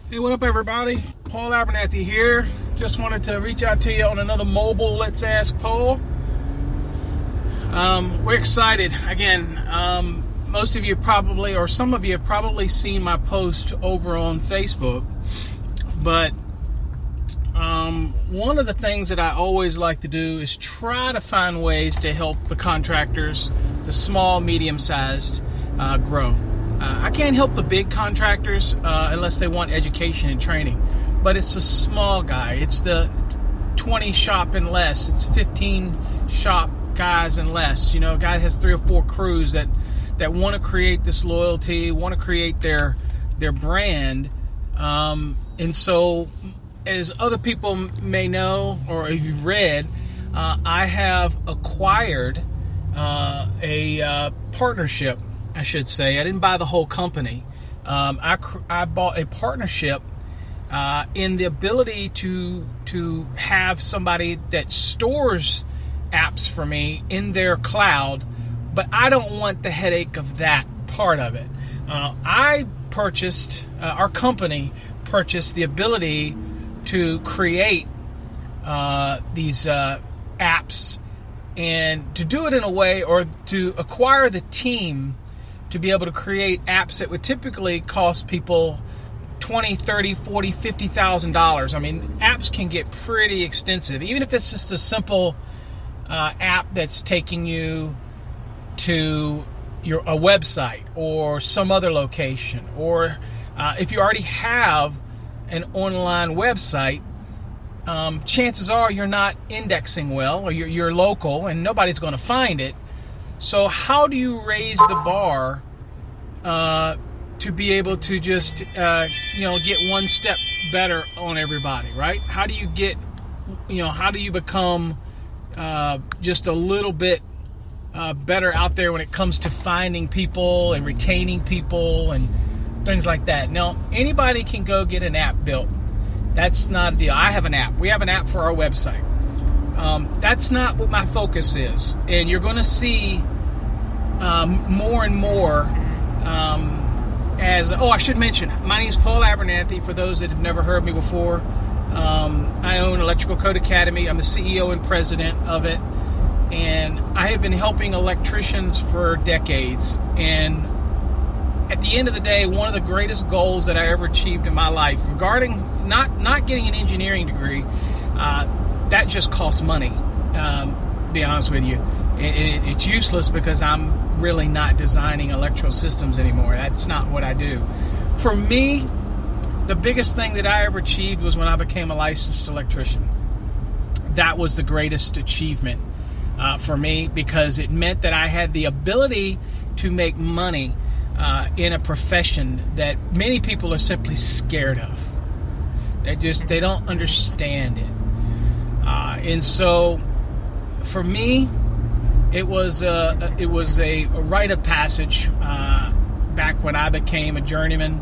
Hey, what up, everybody? Paul Abernathy here. Just wanted to reach out to you on another mobile Let's Ask poll. We're excited. Again, most of you probably, or some of you have probably seen my post over on Facebook. But one of the things that I always like to do is try to find ways to help the contractors, the small, medium-sized, grow. I can't help the big contractors unless they want education and training. But it's the small guy. It's the 20 shop and less. It's 15 shop guys and less. You know, a guy has 3 or 4 crews that want to create this loyalty, want to create their brand. And so, as other people may know, or if you've read, I have acquired a partnership, I should say. I didn't buy the whole company. I bought a partnership in the ability to have somebody that stores apps for me in their cloud, but I don't want the headache of that part of it. Our company purchased the ability to create these apps, and to do it in a way, or to acquire the team to be able to create apps that would typically cost people $20,000, $30,000, $40,000, $50,000. I mean, apps can get pretty extensive, even if it's just a simple app that's taking you to a website or some other location, or if you already have an online website, chances are you're not indexing well, or you're local and nobody's going to find it. So how do you raise the bar to be able to just get one step better on everybody, right? How do you get, how do you become just a little bit better out there when it comes to finding people and retaining people and things like that? Now, anybody can go get an app built. That's not a deal. I have an app. We have an app for our website. That's not what my focus is. And you're going to see more and more I should mention, my name is Paul Abernathy, for those that have never heard me before. I own Electrical Code Academy. I'm the CEO and president of it. And I have been helping electricians for decades. And at the end of the day, one of the greatest goals that I ever achieved in my life, regarding not getting an engineering degree, that just costs money, to be honest with you. It's useless because I'm really not designing electrical systems anymore. That's not what I do. For me, the biggest thing that I ever achieved was when I became a licensed electrician. That was the greatest achievement for me, because it meant that I had the ability to make money in a profession that many people are simply scared of. They don't understand it. And so for me, it was a rite of passage back when I became a journeyman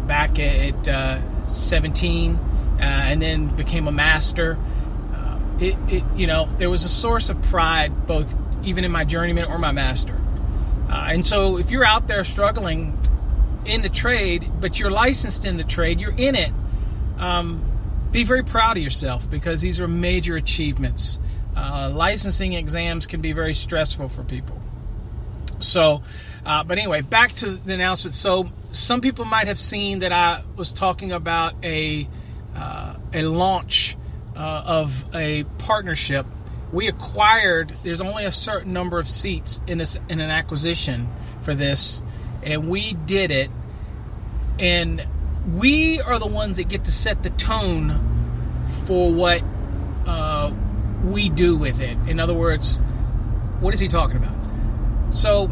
back at 17, and then became a master. There was a source of pride, both even in my journeyman or my master. And so if you're out there struggling in the trade, but you're licensed in the trade, you're in it, be very proud of yourself, because these are major achievements. Licensing exams can be very stressful for people. So, but anyway, back to the announcement. So some people might have seen that I was talking about a launch of a partnership. We acquired, there's only a certain number of seats in an acquisition for this, and we did it. And we are the ones that get to set the tone for what we do with it. In other words, what is he talking about? So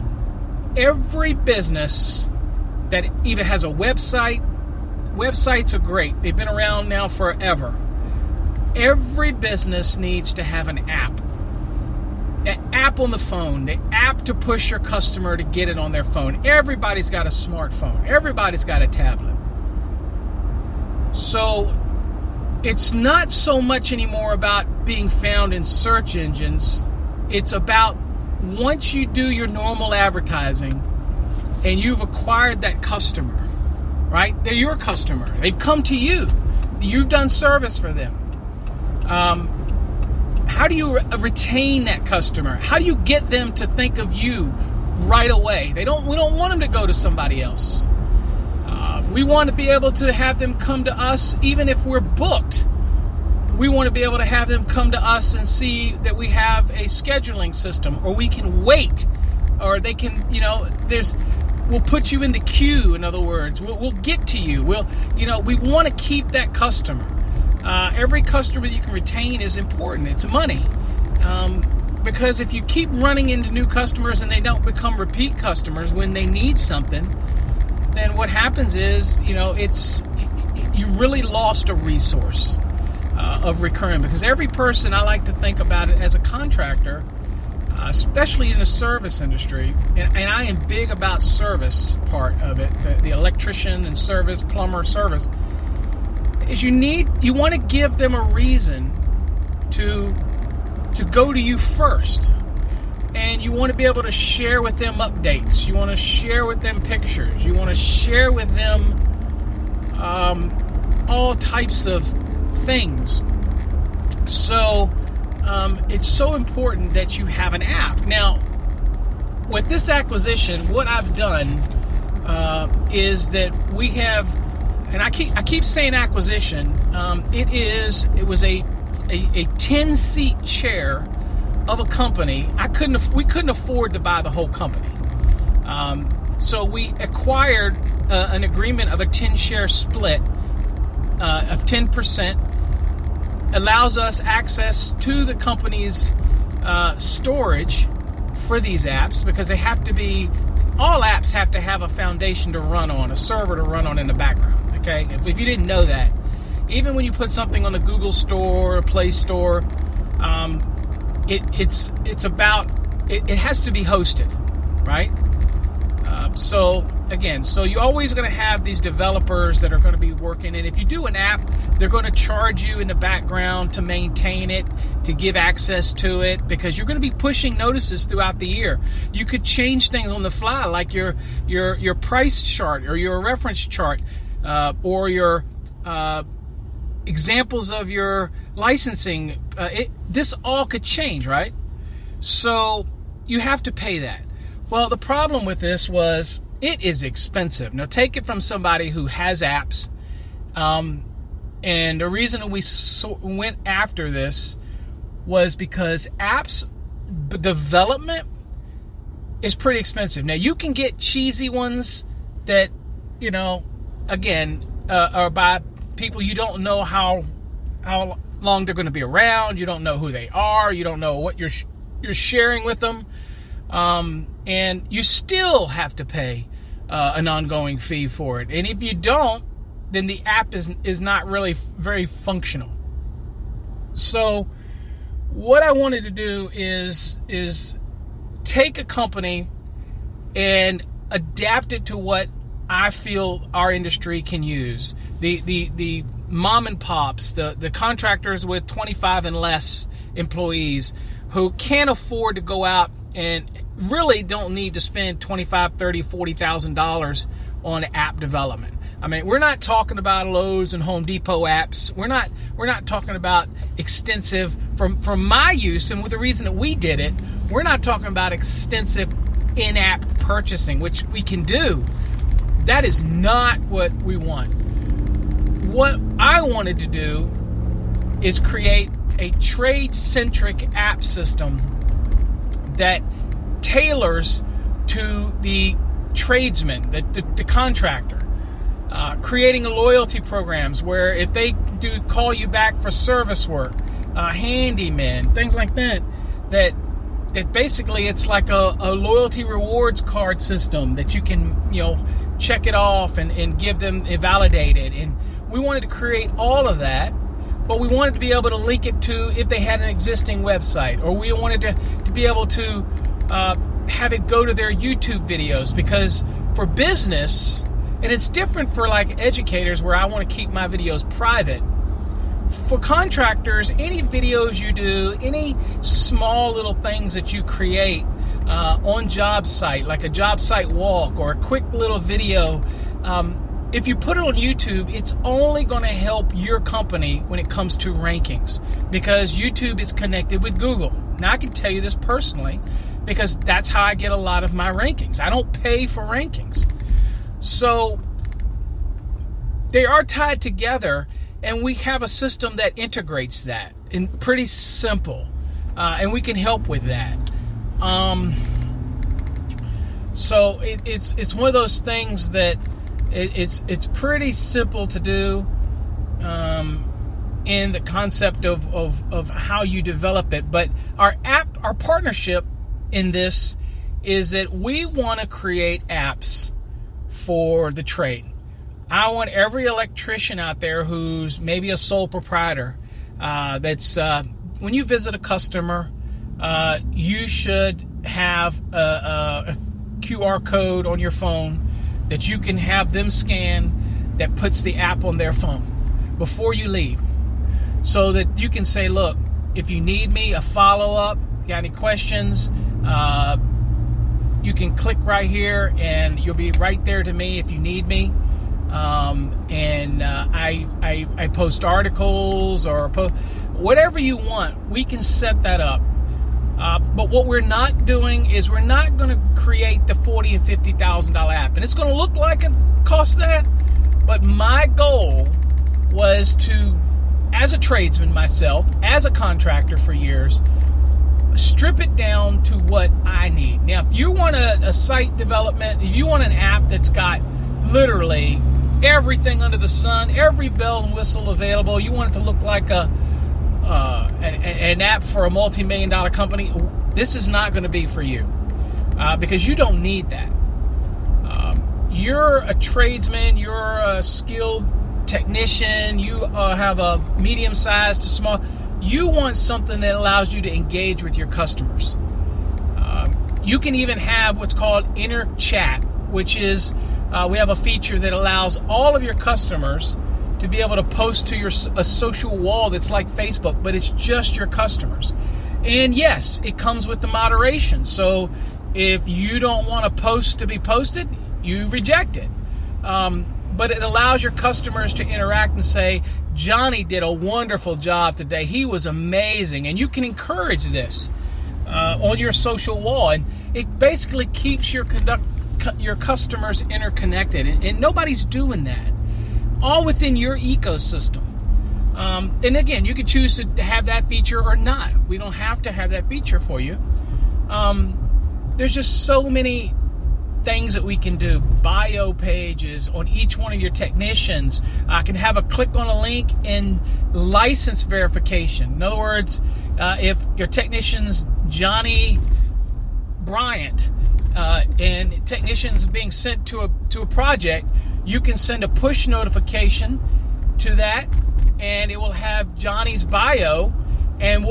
every business that even has a website, websites are great. They've been around now forever. Every business needs to have an app. An app on the phone, the app to push your customer to get it on their phone. Everybody's got a smartphone. Everybody's got a tablet. So it's not so much anymore about being found in search engines. It's about, once you do your normal advertising and you've acquired that customer, right? They're your customer. They've come to you. You've done service for them. How do you retain that customer? How do you get them to think of you right away? We don't want them to go to somebody else. We want to be able to have them come to us even if we're booked. We want to be able to have them come to us and see that we have a scheduling system, or we can wait, or they can, we'll put you in the queue. In other words, we'll get to you. We want to keep that customer. Every customer you can retain is important. It's money. Because if you keep running into new customers and they don't become repeat customers when they need something, then what happens is, you really lost a resource of recurring. Because every person, I like to think about it as a contractor, especially in the service industry, and I am big about service part of it, the electrician and service, plumber service, is you want to give them a reason to go to you first. And you want to be able to share with them updates. You want to share with them pictures. You want to share with them all types of things. So it's so important that you have an app. Now, with this acquisition, what I've done is that we have, and I keep saying acquisition. It was a 10-seat chair of a company. We couldn't afford to buy the whole company. So we acquired an agreement of a 10-share split of 10%. Allows us access to the company's storage for these apps, because all apps have to have a foundation to run on, a server to run on in the background. Okay, if you didn't know that, even when you put something on the Google Store or Play Store, it has to be hosted, right? So you're always going to have these developers that are going to be working. And if you do an app, they're going to charge you in the background to maintain it, to give access to it, because you're going to be pushing notices throughout the year. You could change things on the fly, like your price chart or your reference chart, or your examples of your licensing. This all could change, right? So you have to pay that. Well, the problem with this was it is expensive. Now, take it from somebody who has apps. And the reason we went after this was because apps development is pretty expensive. Now, you can get cheesy ones that, again, are by people you don't know how long they're going to be around. You don't know who they are. You don't know what you're sharing with them. And you still have to pay an ongoing fee for it. And if you don't, then the app is not really very functional. So what I wanted to do is take a company and adapt it to what I feel our industry can use. The mom and pops, the contractors with 25 and less employees who can't afford to go out and really don't need to spend $25,000, $30,000, $40,000 on app development. I mean, we're not talking about Lowe's and Home Depot apps. We're not talking about extensive, from my use, and with the reason that we did it, we're not talking about extensive in-app purchasing, which we can do. That is not what we want. What I wanted to do is create a trade-centric app system that tailors to the tradesman, the contractor. Creating loyalty programs where if they do call you back for service work, handyman, things like that basically it's like a loyalty rewards card system that you can, check it off and give them validated. And we wanted to create all of that, but we wanted to be able to link it to if they had an existing website, or we wanted to be able to have it go to their YouTube videos, because for business, and it's different for like educators where I want to keep my videos private. For contractors, any videos you do, any small little things that you create on job site, like a job site walk or a quick little video, if you put it on YouTube, it's only going to help your company when it comes to rankings, because YouTube is connected with Google. Now, I can tell you this personally because that's how I get a lot of my rankings. I don't pay for rankings. So they are tied together, and we have a system that integrates that, and pretty simple, and we can help with that. So it's one of those things that it's pretty simple to do in the concept of how you develop it. But our partnership in this is that we want to create apps for the trade. I want every electrician out there who's maybe a sole proprietor, that's when you visit a customer, you should have a QR code on your phone that you can have them scan, that puts the app on their phone before you leave, so that you can say, look, if you need me, a follow-up, got any questions, you can click right here and you'll be right there to me if you need me. I post articles or whatever you want. We can set that up. But what we're not doing is we're not going to create the $40,000 and $50,000 app, and it's going to look like it costs that. But my goal was to, as a tradesman myself, as a contractor for years, strip it down to what I need. Now, if you want a site development, if you want an app that's got literally everything under the sun, every bell and whistle available, you want it to look like an app for a multi-million-dollar company, this is not going to be for you, because you don't need that. You're a tradesman, you're a skilled technician, you have a medium-sized to small. You want something that allows you to engage with your customers. You can even have what's called inner chat, which is we have a feature that allows all of your customers to be able to post to a social wall that's like Facebook, but it's just your customers. And yes, it comes with the moderation. So if you don't want a post to be posted, you reject it. But it allows your customers to interact and say, Johnny did a wonderful job today. He was amazing. And you can encourage this on your social wall. And it basically keeps your customers interconnected. And nobody's doing that. All within your ecosystem. And again, you can choose to have that feature or not. We don't have to have that feature for you. There's just so many things that we can do. Bio pages on each one of your technicians. I can have a click on a link in license verification. In other words, if your technician's Johnny Bryant and technicians being sent to a project, you can send a push notification to that, and it will have Johnny's bio, and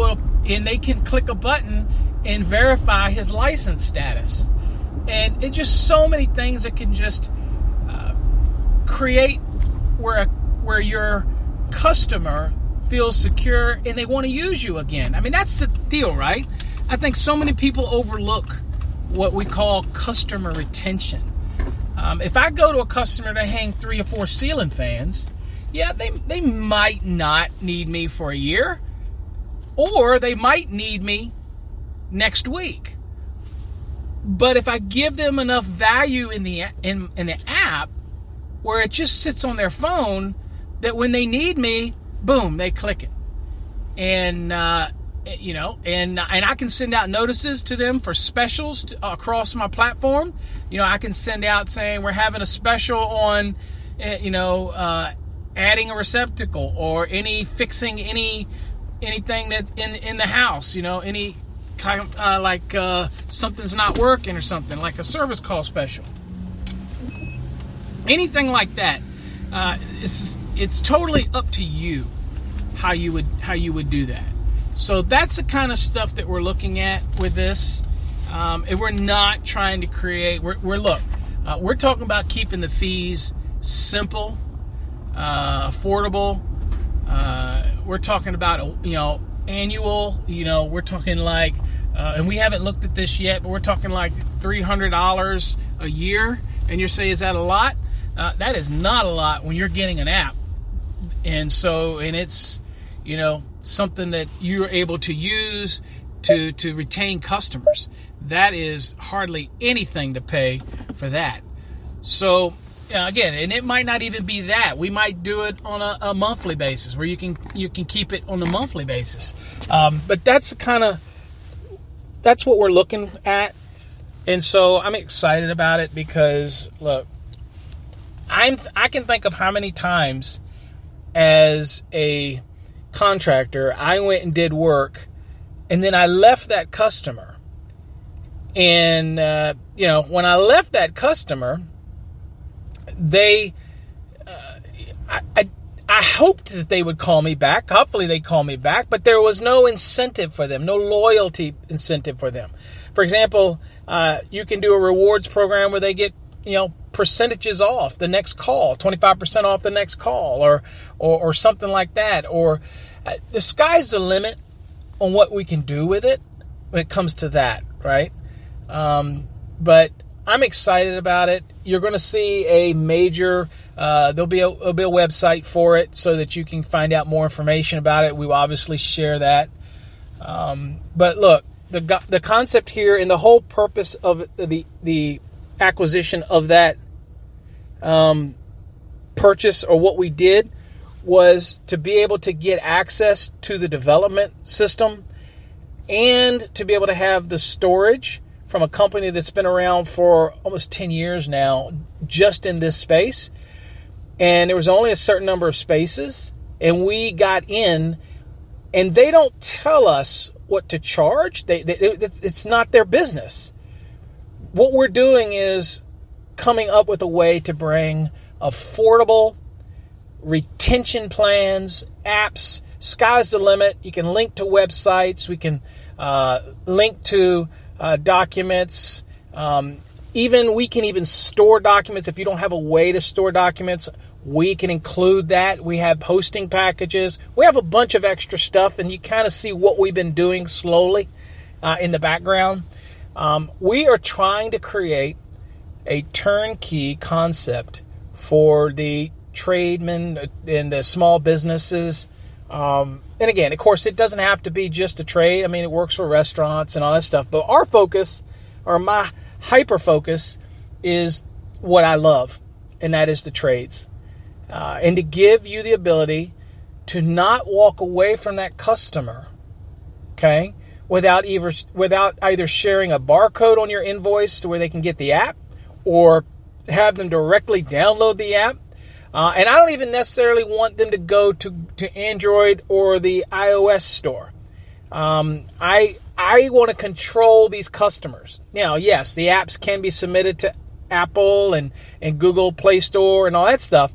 they can click a button and verify his license status. And it's just so many things that can just create where your customer feels secure and they want to use you again. I mean, that's the deal, right? I think so many people overlook what we call customer retention. If I go to a customer to hang 3 or 4 ceiling fans, yeah, they might not need me for a year, or they might need me next week. But if I give them enough value in the app, where it just sits on their phone, that when they need me, boom, they click it, and and I can send out notices to them for specials across my platform. I can send out saying we're having a special on, adding a receptacle or fixing anything that in the house. Any kind of like something's not working or something, like a service call special. Anything like that. It's totally up to you how you would do that. So that's the kind of stuff that we're looking at with this. And we're not trying to create. We're talking about keeping the fees simple, affordable. We're talking about annual. We're talking like, and we haven't looked at this yet, but we're talking like $300 a year. And you're saying, is that a lot? That is not a lot when you're getting an app. And it's, something that you're able to use to retain customers. That is hardly anything to pay for that. So again, and it might not even be that. We might do it on a monthly basis, where you can keep it on a monthly basis. But that's what we're looking at. And so I'm excited about it because, look, I can think of how many times as a contractor I went and did work, and then I left that customer. And, when I left that customer, I hoped that they would call me back. Hopefully they call me back, but there was no incentive for them, no loyalty incentive for them. For example, you can do a rewards program where they get, percentages off the next call, 25% off the next call, or something like that. Or the sky's the limit on what we can do with it when it comes to that, right? But I'm excited about it. You're going to see a major, there'll be a website for it so that you can find out more information about it. We will obviously share that. But look, the concept here and the whole purpose of the acquisition of that purchase, or what we did, was to be able to get access to the development system and to be able to have the storage from a company that's been around for almost 10 years now, just in this space. And there was only a certain number of spaces, and we got in, and they don't tell us what to charge. It's not their business. What we're doing is coming up with a way to bring affordable retention plans, apps. Sky's the limit. You can link to websites. We can link to documents. We can even store documents. If you don't have a way to store documents, we can include that. We have hosting packages. We have a bunch of extra stuff, and you kind of see what we've been doing slowly in the background. We are trying to create a turnkey concept for the tradesmen and the small businesses. And again, of course, it doesn't have to be just a trade. I mean, it works for restaurants and all that stuff. But our focus, or my hyper focus, is what I love, and that is the trades. And to give you the ability to not walk away from that customer, okay, without either sharing a barcode on your invoice to where they can get the app, or have them directly download the app. And I don't even necessarily want them to go to Android or the iOS store. I want to control these customers. Now, yes, the apps can be submitted to Apple and Google Play Store and all that stuff.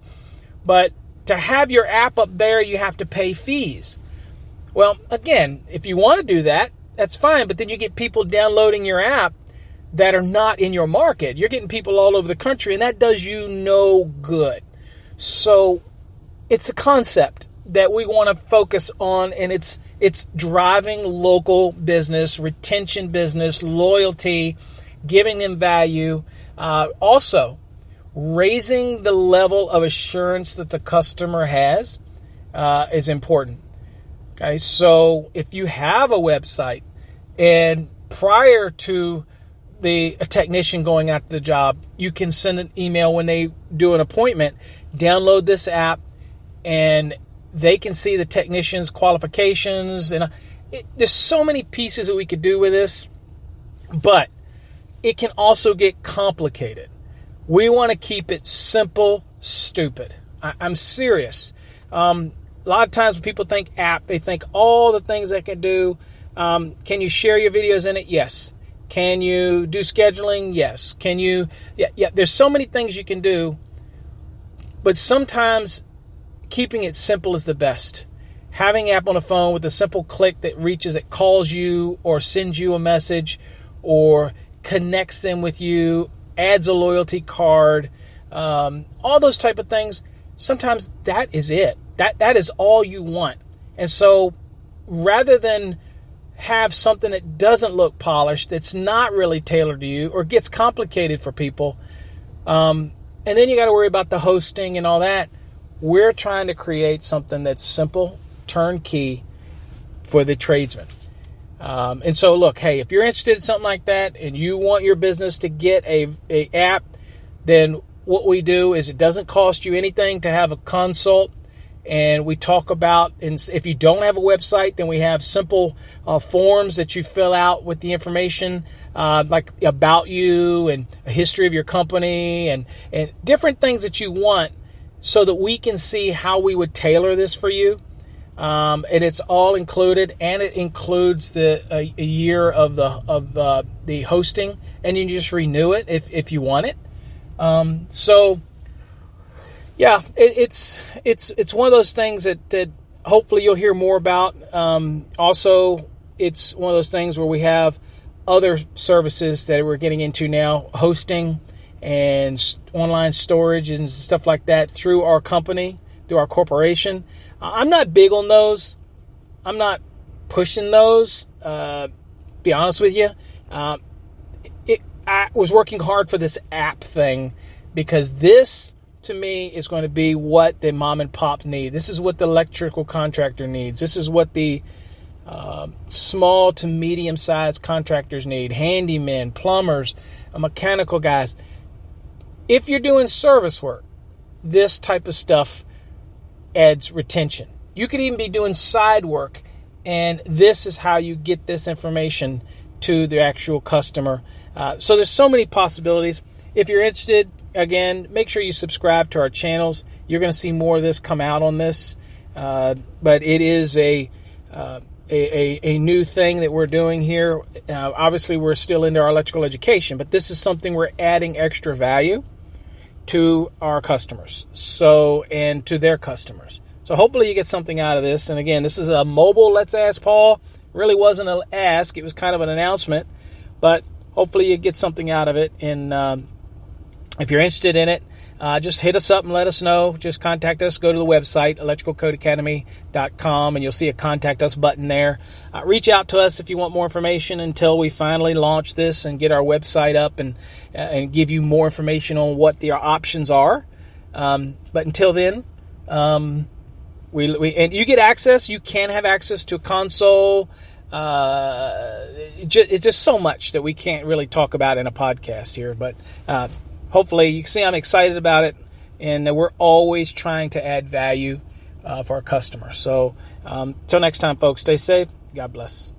But to have your app up there, you have to pay fees. Well, again, if you want to do that, that's fine. But then you get people downloading your app that are not in your market. You're getting people all over the country, and that does you no good. So it's a concept that we want to focus on, and it's driving local business, retention business, loyalty, giving them value. Also, raising the level of assurance that the customer has is important. Okay, so if you have a website, and prior to a technician going out to the job, you can send an email when they do an appointment, download this app, and they can see the technician's qualifications. And there's so many pieces that we could do with this, but it can also get complicated. We want to keep it simple, stupid. I'm serious. A lot of times when people think app, they think all the things they can do. Can you share your videos in it? Yes. Can you do scheduling? Yes. Can you? Yeah. There's so many things you can do, but sometimes keeping it simple is the best. Having an app on the phone with a simple click that calls you or sends you a message or connects them with you, adds a loyalty card, all those type of things. Sometimes that is it. That is all you want. And so rather than have something that doesn't look polished, that's not really tailored to you, or gets complicated for people, And then you got to worry about the hosting and all that. We're trying to create something that's simple, turnkey for the tradesman. And so, look, hey, if you're interested in something like that and you want your business to get a app, then what we do is it doesn't cost you anything to have a consult. And we talk about, and if you don't have a website, then we have simple forms that you fill out with the information, like about you and a history of your company and different things that you want, so that we can see how we would tailor this for you. And it's all included, and it includes a year of the hosting, and you just renew it if you want it. So yeah, it's one of those things that hopefully you'll hear more about. Also, it's one of those things where we have other services that we're getting into now, hosting and online storage and stuff like that through our company, through our corporation. I'm not big on those. I'm not pushing those, be honest with you. I was working hard for this app thing because this, to me, is going to be what the mom and pop need. This is what the electrical contractor needs. This is what the small to medium-sized contractors need. Handymen, plumbers, mechanical guys. If you're doing service work, this type of stuff adds retention. You could even be doing side work, and this is how you get this information to the actual customer. So there's so many possibilities. If you're interested, again, make sure you subscribe to our channels. You're going to see more of this come out on this. But it is a new thing that we're doing here. Obviously, we're still into our electrical education, but this is something we're adding extra value to our customers, and to their customers. So hopefully you get something out of this. And again, this is a mobile Let's Ask Paul. Really wasn't an ask. It was kind of an announcement, but hopefully you get something out of it. And if you're interested in it, just hit us up and let us know. Just contact us. Go to the website, electricalcodeacademy.com, and you'll see a contact us button there. Reach out to us if you want more information until we finally launch this and get our website up and give you more information on what our options are. But until then, and you get access. You can have access to a console. It's just so much that we can't really talk about in a podcast here. But hopefully you can see I'm excited about it, and we're always trying to add value for our customers. So till next time, folks, stay safe. God bless.